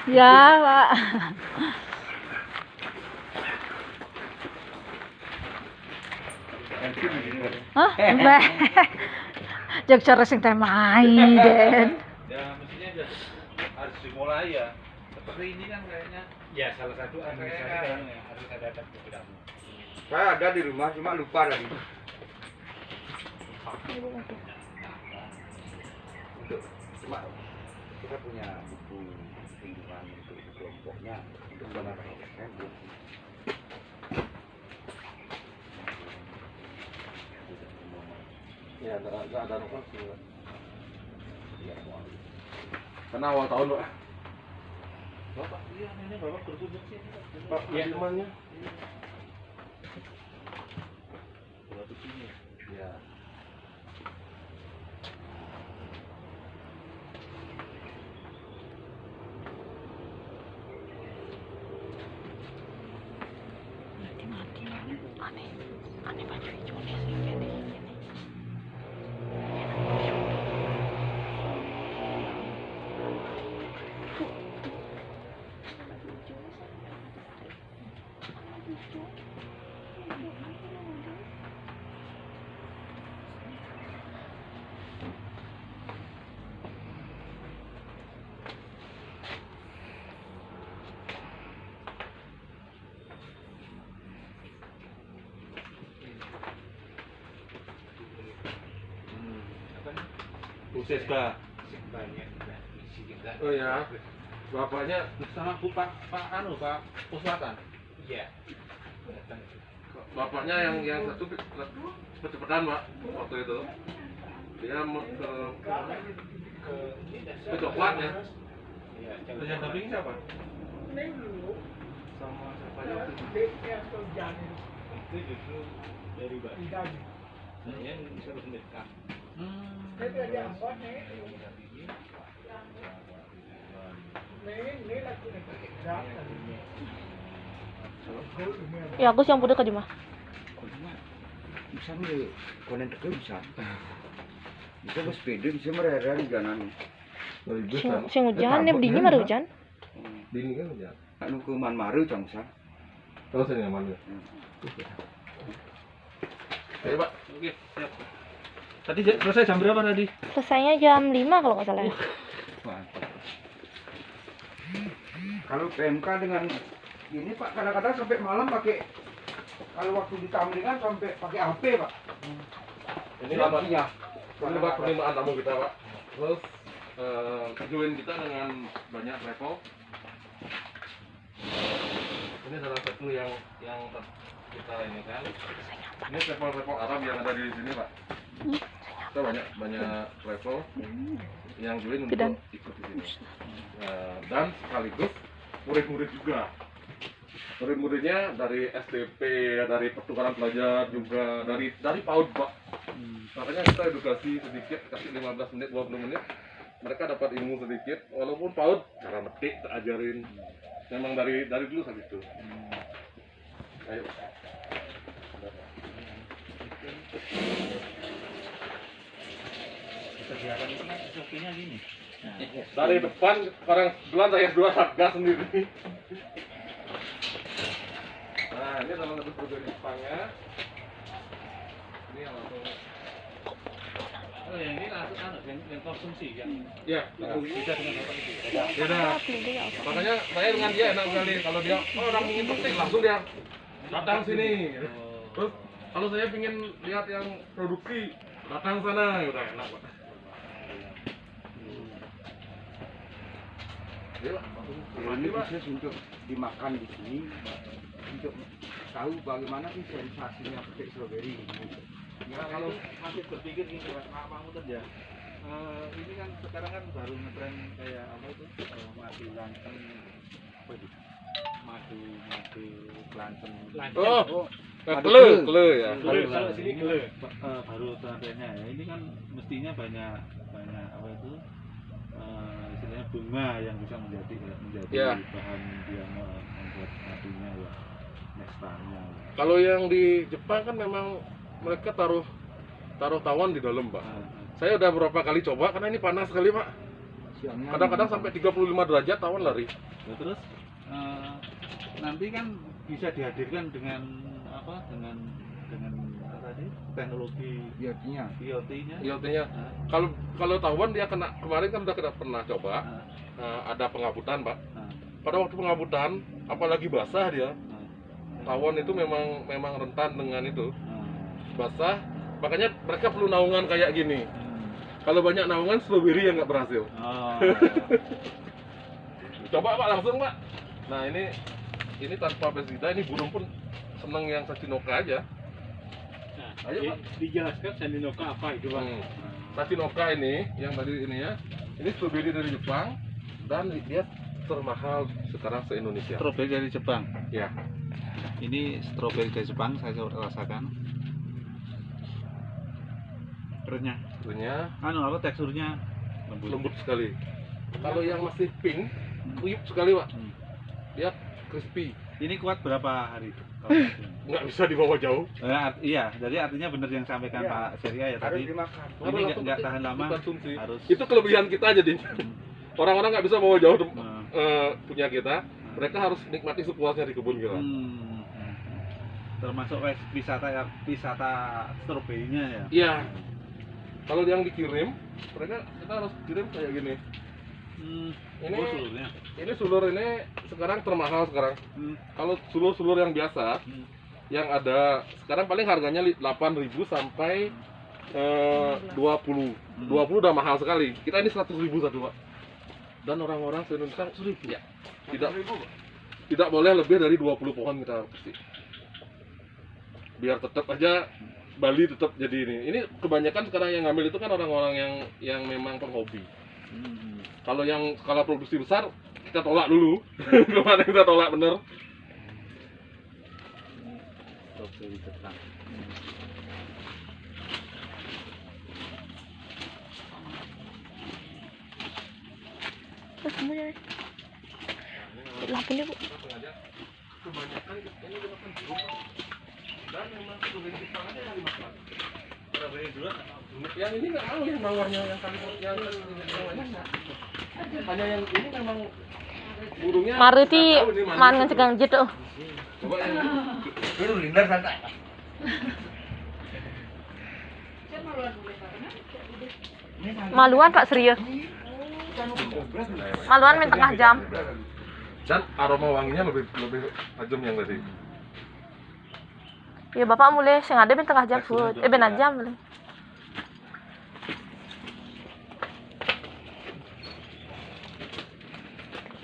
Ya, Pak. Hah? Mbak. Jog cara sing teh main, Den. Ya mestinya harus dimulai ya. Seperti ini kan kayaknya. Ya salah satu administrasi kan harus ada program. Saya ada di rumah cuma lupa tadi. Untuk cuma kita punya buku lingkungan untuk kelompoknya untuk menanam tembok. Ya ada rokok sih. Karena awal tahun Pak. Bapak, iya ini Bapak berkunjung sih. Pak, ya temannya. Batu sini. Ya. Aneh baju hijaunya sih ini. Pusesda. Oh ya. Bapaknya sama Pak Puswatan. Iya. Bapaknya yang satu kecepatan Pak waktu itu. Dia ke coklat ya. Yang damping siapa? Sama siapa aja waktu itu? Itu justru dari Mbak. Saya bisa mendekat. Ya Agus yang punya ke Jumah. Bisa nih konen teke bisa. Bisa bersepeda bisa merera di jalan. Sing hujan, nih bedinya mah hujan. Dini kan aja. Anu ke Manmaru cangsa. Terus ini mana? Ayo Pak, oke siap. Tadi selesai jam berapa tadi? Selesainya jam 5 kalau nggak salah. Kalau PMK dengan ini Pak kadang-kadang sampai malam pakai kalau waktu di Tamringan sampai pakai HP Pak. Ini lambatnya. Ini Pak penerimaan tamu kita Pak. Terus join kita dengan banyak level. Ini salah satu yang kita ini kan. Ini level Arab yang ada di sini Pak. Kita banyak level yang join untuk ikut di sini. Dan sekaligus murid-murid juga. Murid-muridnya dari SDP, dari pertukaran pelajar juga, dari PAUD Pak. Makanya kita edukasi sedikit, kasih 15 menit, 20 menit. Mereka dapat ilmu sedikit, walaupun PAUD cara metik, kita ajarin. Memang dari dulu saat itu. Ayo. Kegiatan itu kan SOP-nya gini. Dari depan, sekarang sebelah saya dua satgas sendiri. Nah, ini salah satu produk Jepangnya. Ini yang langsung. Oh yang ini langsung yang konsumsi yang Ya, bisa dengan bapak itu. ya udah. Makanya saya dengan dia enak sekali. Kalau dia orang ingin petik langsung dia datang sini. Terus kalau saya ingin lihat yang produksi datang sana, ya udah enak Pak. Ini khusus untuk dimakan di sini untuk tahu bagaimana sih sensasinya petik stroberi. Ya kalau masih berpikir gini Pak Mahmud aja. Ini kan sekarang kan baru ngetren kayak apa itu madu lanceng, madu lanceng. Oh, kele ya. Kalau sini baru trennya ya. Ini kan mestinya banyak apa itu istilahnya bunga yang bisa menjadi Ya. bahan dia membuat madunya ya nektarnya. Kalau yang di Jepang kan memang mereka taruh tawon di dalam Pak. Saya udah beberapa kali coba karena ini panas sekali Pak. Kadang-kadang sampai 35 derajat tawon lari. Ya, terus nanti kan bisa dihadirkan dengan apa? Dengan apa tadi? Teknologi Biotnya. IoT-nya. IoT-nya. Nah, Kalau tawon dia kemarin kan udah pernah coba, nah, ada pengabutan, Pak. nah, Pada waktu pengabutan, apalagi basah dia, nah, tawon itu memang rentan dengan itu nah. basah. Makanya mereka perlu naungan kayak gini. Kalau banyak naungan, stroberi yang nggak berhasil. Oh. Coba Pak langsung Pak. Nah ini tanpa pestisida, ini burung pun seneng yang Sachinoka aja. Nah, Ayo, Pak. dijelaskan Sachinoka apa itu Pak? Sachinoka ini yang tadi ini ya, ini stroberi dari Jepang dan dia termahal sekarang se-Indonesia. Stroberi dari Jepang. Ya. Ini stroberi dari Jepang, saya coba rasakan. Terusnya, Tentunya apa teksturnya lembut sekali. Kalau yang masih pink, kriuk sekali Pak. Dia crispy. Ini kuat berapa hari? Nggak bisa dibawa jauh. Iya, jadi artinya benar yang sampaikan Iya. Pak Seria ya Harus tadi. dimakan. Ini nggak tahan lama. Dikonsumsi. Harus. Itu kelebihan kita jadi. Orang-orang nggak bisa bawa jauh Hmm. punya kita. Mereka harus nikmati sepuasnya di kebun kita. Termasuk wisata stroberinya ya. Iya. Kalau yang dikirim, kita harus kirim kayak gini. Ini Oh, seluruhnya. ini sulur ini sekarang termahal sekarang. Kalau sulur-sulur yang biasa, yang ada sekarang paling harganya 8.000 sampai 20. 20 udah mahal sekali. Kita ini 100.000 satu Pak. Dan orang-orang se-Indonesia 1.000 ya. Tidak boleh lebih dari 20 pohon kita pasti. Biar tetap aja Bali tetap jadi ini. Ini kebanyakan sekarang yang ngambil itu kan orang-orang yang memang penghobi. Kalau yang skala produksi besar kita tolak dulu. Kemarin kita tolak bener. Stroberi Jepang. Terus semuanya. Lapin deh, Bu. Kebanyakan ini dimakan burung Pak. Dan memang stroberi Jepang aja yang dimakan. Stroberi dulu. Yang ini nggak mau yang bawahnya yang California yang bawahnya nggak. Hanya yang ini memang burungnya. Maruti nggak tahu ini mana. man ngejegang gitu. Coba yang Dulu lindar santai. Maluan Pak serius. Maluan min tengah jam. dan aroma wanginya lebih tajam yang tadi. Ya Bapak mulai sing ada min tengah jam suut. Ben jam mulai.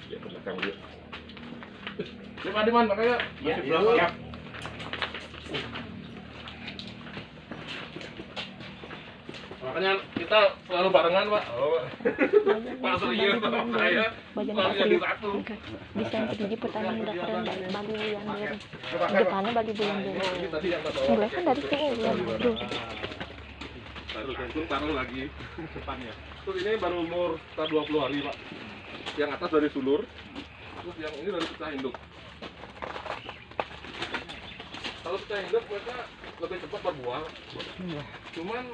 Ya ke belakang dia. Siap Adiman, makanya Ya, masih berapa? siap. Makanya kita selalu barengan Pak. Pak Surya sama saya selalu jadi satu. Desain strategi pertanian muda keren dari Bali yang dari depannya Bali bulan Ini dari. tadi yang kita bawa. Mulai kan dari sini bulan bro. Baru taruh lagi. Jepang ya. Terus ini baru umur sekitar 20 hari Pak. Yang atas dari sulur. Terus yang ini dari pecah induk. Kalau pecah induk mereka lebih cepat berbuah. Cuman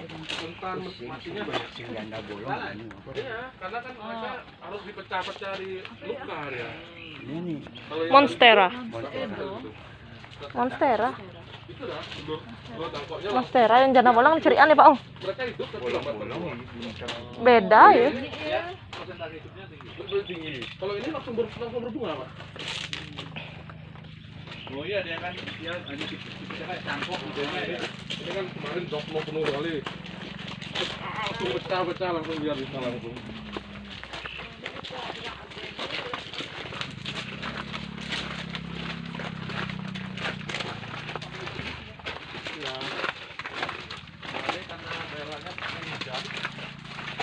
rentan matinya banyak. Iya, karena kan mereka harus dipecah-pecah di luka ya. Kalau yang Monstera. Monstera. Monstera. Itu dah, sulur tangkoknya lah. Monstera yang jana bolang cerian ya Pak. Oh, Mereka hidup tapi lambat berbuah. beda ya. Persentase hidupnya lebih tinggi. Kalau ini langsung berbunga Pak. Oh iya, dia kan hanya kita kayak cangkok gitu ya. Ini kan kemarin joklo penuh kali. Langsung pecah-pecah langsung biar bisa langsung. Ya. Ini karena daerahnya hujan.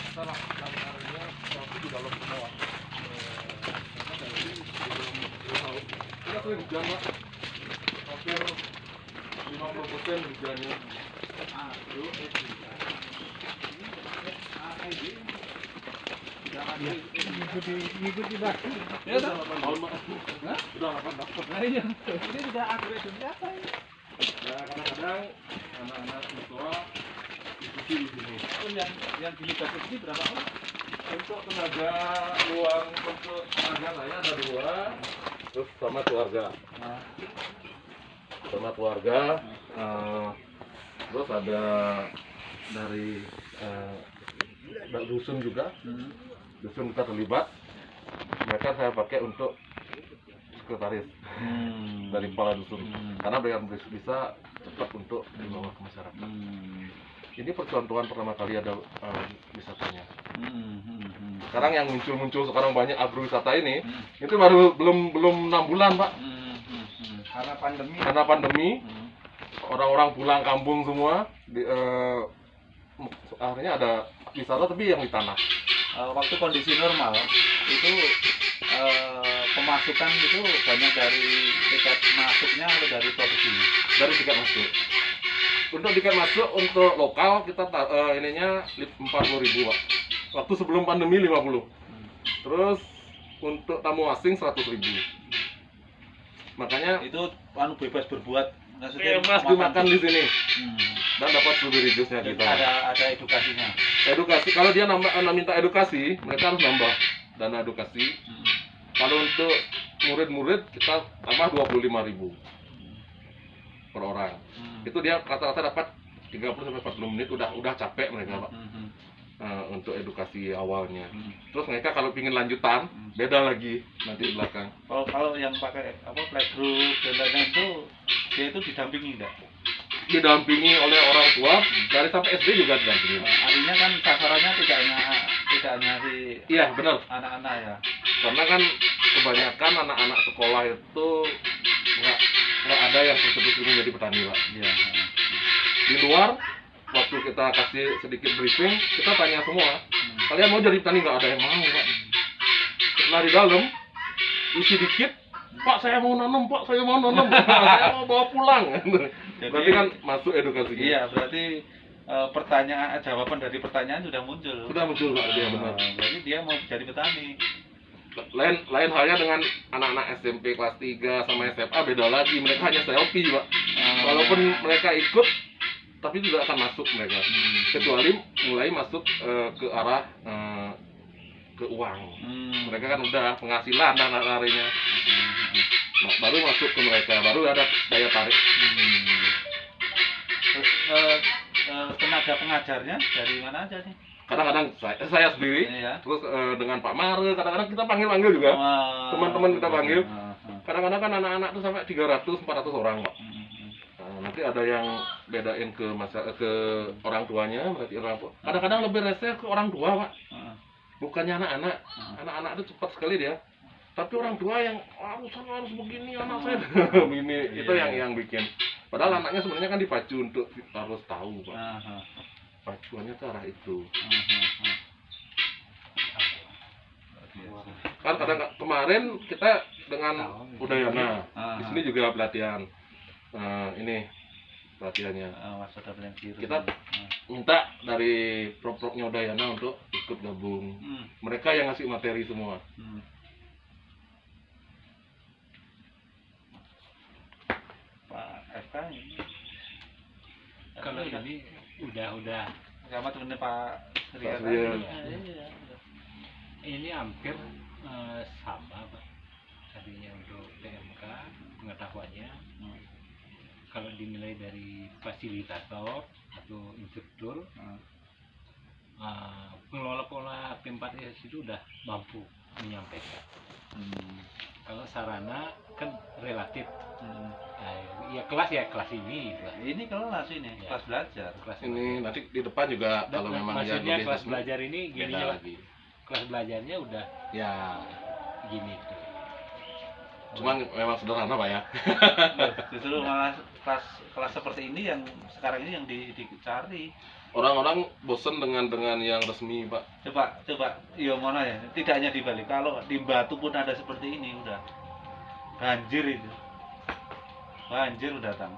Setelah daerahnya tapi di dalam semua. Karena dari belum laut. Kita sering hujan Pak. Hampir 50% hujannya. Ngikuti batu. Ya udah 8 tahun Pak. Udah 8 tahun. Nah iya. Ini juga agresif apa ini? Ya kadang-kadang anak-anak tua ikuti di sini. Yang dilibatkan ini berapa orang? Untuk tenaga ruang untuk tenaga saya ada 2, terus sama keluarga. Sama keluarga, terus ada dari dusun juga, dusun kita terlibat. Mereka saya pakai untuk sekretaris dari kepala dusun, karena mereka bisa cepat untuk dibawa ke masyarakat. Ini percontohan pertama kali ada wisatanya. Sekarang yang muncul sekarang banyak agrowisata ini, itu baru belum 6 bulan Pak. Karena pandemi. Karena pandemi, orang-orang pulang kampung semua, akhirnya ada wisata tapi yang di tanah. Waktu kondisi normal itu pemasukan itu banyak dari tiket masuknya atau dari produksinya? Dari tiket masuk. Untuk tiket masuk untuk lokal kita ininya 40.000 Pak. Waktu sebelum pandemi 50. Terus untuk tamu asing 100.000. Makanya Itu bebas berbuat, maksudnya bebas dimakan di sini dan dapat privilege-nya kita. ada edukasinya. Edukasi, kalau dia minta edukasi, mereka harus nambah dana edukasi. Kalau untuk murid-murid kita tambah 25.000 per orang. Itu dia rata-rata dapat 30-40 menit, udah capek mereka Pak. Untuk edukasi awalnya. Terus mereka kalau ingin lanjutan, beda lagi nanti di belakang. Kalau yang pakai playgroup dan lain-lain itu dia itu didampingi enggak? Didampingi oleh orang tua, dari sampai SD juga didampingi. Artinya kan sasarannya tidak hanya si Iya benar, anak-anak ya. karena kan kebanyakan anak-anak sekolah itu nggak ada yang tercetus ingin jadi petani Pak. Iya. Di luar, waktu kita kasih sedikit briefing, kita tanya semua, kalian mau jadi petani? Nggak ada yang mau Pak. Setelah di dalam, isi dikit, Pak saya mau nanam, Pak saya mau nanam, saya mau bawa pulang. Berarti kan masuk edukasinya. Iya, berarti jawaban dari pertanyaan sudah muncul. Sudah muncul Pak, dia benar. Berarti dia mau jadi petani. Lain halnya dengan anak-anak SMP kelas 3 sama SMA beda lagi, mereka hanya selfie Pak. Walaupun mereka ikut, tapi tidak akan masuk mereka, kecuali mulai masuk ke arah ke uang. Mereka kan udah penghasilan dan larinya, baru masuk ke mereka, baru ada daya tarik. Terus tenaga pengajarnya dari mana aja nih? Kadang-kadang saya sendiri, Iya. terus dengan Pak Mare, kadang-kadang kita panggil juga, teman-teman kita panggil. Kadang-kadang kan anak-anak tuh sampai 300-400 orang Pak. Nanti ada yang bedain ke orang tuanya, berarti orang tua. Kadang-kadang lebih rese ke orang tua Pak, bukannya anak-anak. Anak-anak itu cepat sekali dia, tapi orang tua yang harus begini anak saya begini, itu yang bikin. Padahal anaknya sebenarnya kan dipacu untuk harus tahu Pak. Pacuannya ke arah itu. Kan kemarin kita dengan Udayana, di sini juga pelatihan. Ini pelatihannya. Kita minta dari prop-propnya Udayana untuk ikut gabung. Mereka yang ngasih materi semua. Pak FK ini. Kalau ini udah sama temennya Pak Surya. Pak Surya. ini hampir sama Pak. Tadinya untuk PMK pengetahuannya, kalau dinilai dari fasilitator atau instruktur, pengelola P4S itu udah mampu menyampaikan. Kalau sarana kan relatif, ya kelas ini gitu lah. Ini kelas ini, Ya. kelas belajar. Kelas Ini nanti di depan juga Dan kalau memang ya maksudnya lebih kelas resmi, belajar ini beda gini lagi. kelas belajarnya udah Ya, gini tuh. cuman memang sederhana Pak ya. Justru malah kelas seperti ini yang sekarang ini yang dicari. Orang-orang bosen dengan yang resmi Pak. Coba, iya mana ya? Tidak hanya di Bali, kalau di Batu pun ada seperti ini udah banjir itu, banjir datang.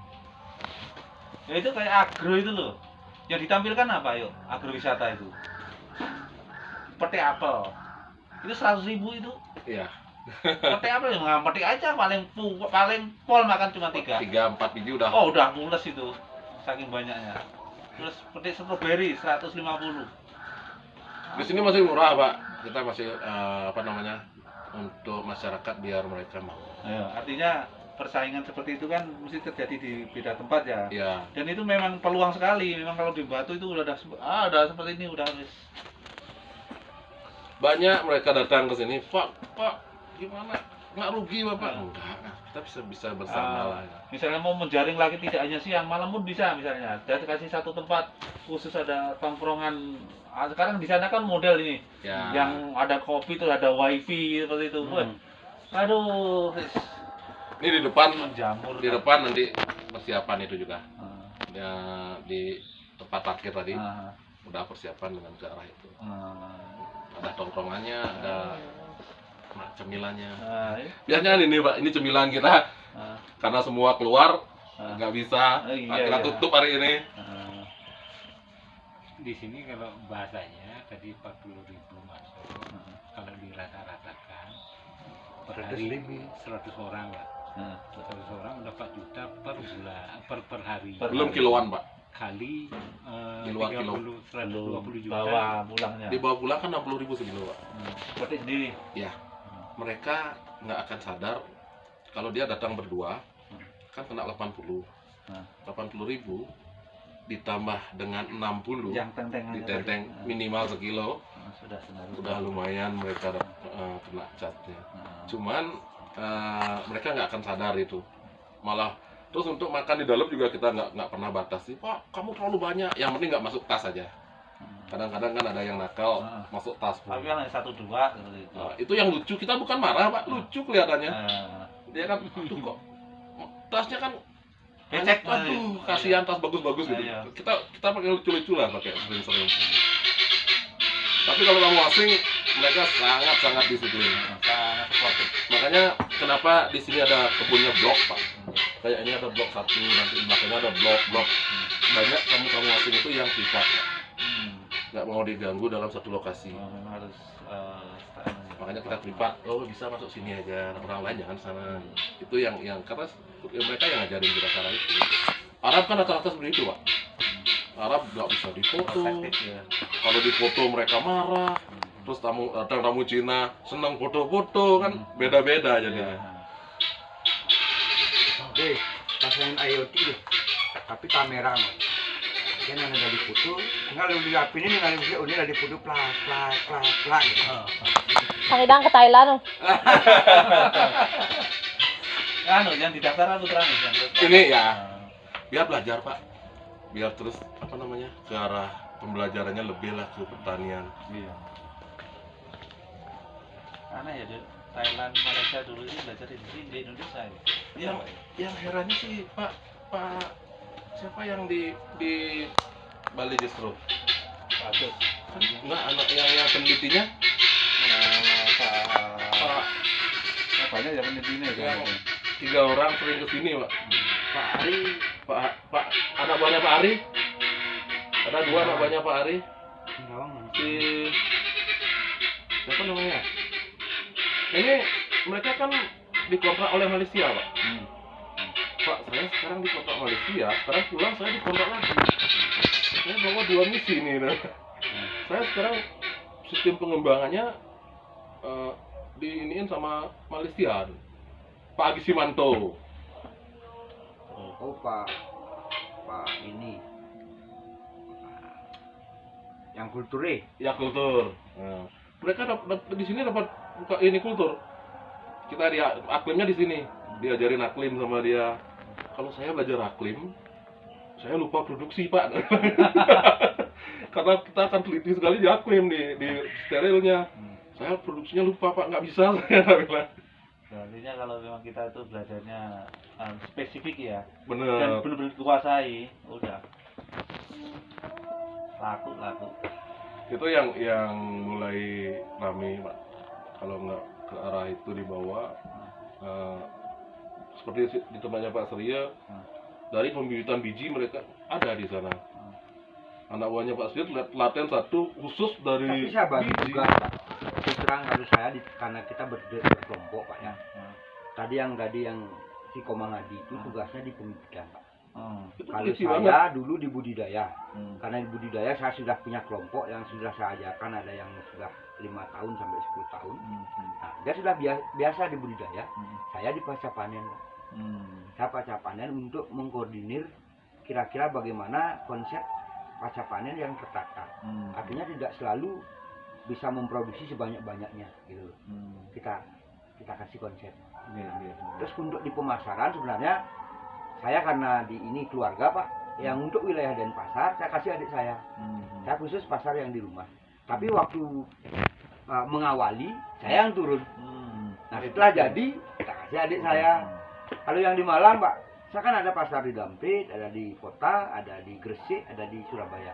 Ya itu kayak agro itu loh. Yang ditampilkan apa yuk? Agrowisata itu. Seperti apel. Itu 100.000 itu. Iya. Seperti apel yang petik aja paling pol makan cuma 3. 3-4 biji udah. Oh udah mules itu, saking banyaknya. Terus petik stroberi 150. Di sini masih murah Pak, kita masih apa namanya, untuk masyarakat biar mereka mau. Artinya persaingan seperti itu kan mesti terjadi di beda tempat ya. Ya, Dan itu memang peluang sekali. Memang kalau di Batu itu udah seperti ini udah habis. banyak mereka datang ke sini, Pak, gimana? Nggak rugi Bapak? Enggak, kita bisa bersama lah. Misalnya mau menjaring lagi tidak hanya siang, malam pun bisa misalnya. Dan kasih satu tempat khusus ada tongkrongan. Sekarang di sana kan model ini, Ya. yang ada kopi terus ada wifi seperti itu. Wah, aduh, Ini di depan, menjamur. di depan nanti persiapan itu juga. Ah, Ya, di tempat parkir tadi ah, udah persiapan dengan ke arah itu. ah. Ada tongkrongannya, ada cemilannya. Iya. Biasanya ini Pak, ini cemilan kita Ah, karena semua keluar ah. nggak bisa, Iya, kita iya. tutup hari ini. Ah. Di sini kalau bahasanya tadi 40.000 masuk. Kalau dirata-ratakan per hari 100 orang lah. Ah. 100 orang udah 4 juta per bulan per hari. Belum kiloan Pak. Kali Di luar kilo. 120 juta. Bawa pulangnya. Di bawah pulang kan 60.000 sekilo Pak. Petik sendiri. Ya, mereka nggak akan sadar kalau dia datang berdua kan kena 80. Hmm. 80.000 ditambah dengan 60 Yang teng-tengan. ditenteng minimal sekilo, Sudah senaruh. udah lumayan mereka kena catnya. Ah. Cuman mereka nggak akan sadar itu, malah terus untuk makan di dalam juga kita nggak pernah batasi, Pak kamu terlalu banyak, yang penting nggak masuk tas aja. Kadang-kadang kan ada yang nakal masuk tas. Tapi kan 1-2 seperti itu. Nah, itu yang lucu, kita bukan marah Pak, lucu kelihatannya. Ah. Dia kan, aduh kok tasnya kan Becek, aduh kasihan tas bagus-bagus gitu. Iya. Kita pakai lucu-lucu lah, pakai sering-sering. Tapi kalau kamu asing, mereka sangat disiplin. Sangat supportif. Makanya kenapa di sini ada kebunnya blok Pak. Kayak ini ada blok 1, nanti di belakangnya ada blok. Banyak kamu asing itu yang privat Pak. Nggak mau diganggu dalam satu lokasi. Memang harus Makanya kita privat, oh bisa masuk sini aja, orang lain jangan sana. Itu yang karena mereka yang ngajarin kita cara itu. Arab kan rata-rata seperti itu Pak. Arab nggak bisa difoto. ya. Kalau difoto mereka marah. Terus tamu Cina senang foto-foto kan, beda-beda jadinya. Deh, pasangin IoT deh. Tapi kamera mah. Kan yang ada di foto, tinggal lu dilapinin dengan musik, ini ada di foto plak gitu. Pangidang ke Thailand. Anu yang didaftar putra nih yang Ini ya, biar belajar Pak. Biar terus apa namanya, ke arah pembelajarannya lebih lah ke pertanian. Iya. Aneh ya, Thailand, Malaysia dulu ini belajar di sini di Indonesia ya. Yang herannya sih Pak siapa yang di Bali justru? Bagus. Enggak, anak yang penelitinya Pak Banyak yang penelitinya yang kan. 3 orang sering kesini Pak. Pak Ari, Pak anak buahnya Pak Ari. Ada 2 anak buahnya Pak Ari. Si siapa namanya? Ini mereka kan dikontrak oleh Malaysia Pak. Pak, saya sekarang dikontrak Malaysia, sekarang pulang saya dikontrak lagi. Saya bawa 2 misi nih. Saya sekarang sistem pengembangannya diiniin sama Malaysia. Pak Agi Simanto. oh Pak ini, yang kulture. Ya kultur. Nah, mereka di sini dapat buka ini kultur. Kita aklimnya di sini, diajarin aklim sama dia. Kalau saya belajar aklim, saya lupa produksi Pak. Karena kita akan teliti sekali di aklim di sterilnya. Saya produksinya lupa Pak, nggak bisa saya bilang. Artinya kalau memang kita itu belajarnya spesifik ya, dan Bener. benar-benar dikuasai, udah laku. Itu yang mulai rame Pak. Kalau nggak ke arah itu dibawa, seperti di tempatnya Pak Surya, dari pembibitan biji mereka ada di sana. Anak buahnya Pak Surya latihan satu khusus dari Tapi saya bagi biji. tugas Pak. Terus terang harus saya karena kita berkelompok Pak ya. Tadi yang si Komang Adi itu tugasnya di pembibitan Pak. Itu Kalau polisi banget. saya dulu di budidaya, Hmm. karena di budidaya saya sudah punya kelompok yang sudah saya ajarkan, ada yang sudah 5 tahun sampai 10 tahun. Nah, dia sudah biasa di budidaya, saya di pasca panen. Pak. Saya pasca panen untuk mengkoordinir kira-kira bagaimana konsep pasca panen yang tertata. Artinya tidak selalu bisa memproduksi sebanyak-banyaknya gitu. Kita kasih konsep. Terus untuk di pemasaran sebenarnya saya karena di ini keluarga Pak, yang untuk wilayah Denpasar saya kasih adik saya. Saya khusus pasar yang di rumah. Tapi waktu mengawali saya yang turun. Nah setelah jadi kita kasih adik saya. Kalau yang di Malang Pak, saya kan ada pasar di Dampit, ada di kota, ada di Gresik, ada di Surabaya.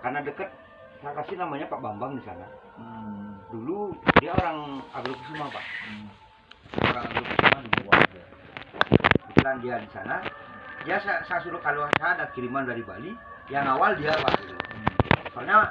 Karena dekat, saya kasih namanya Pak Bambang di sana. Dulu dia orang Agrokusuma Pak. Orang Agrokusuma di bawah. Kebetulan dia di sana. Dia saya suruh kalau saya ada kiriman dari Bali, yang awal dia Pak. Soalnya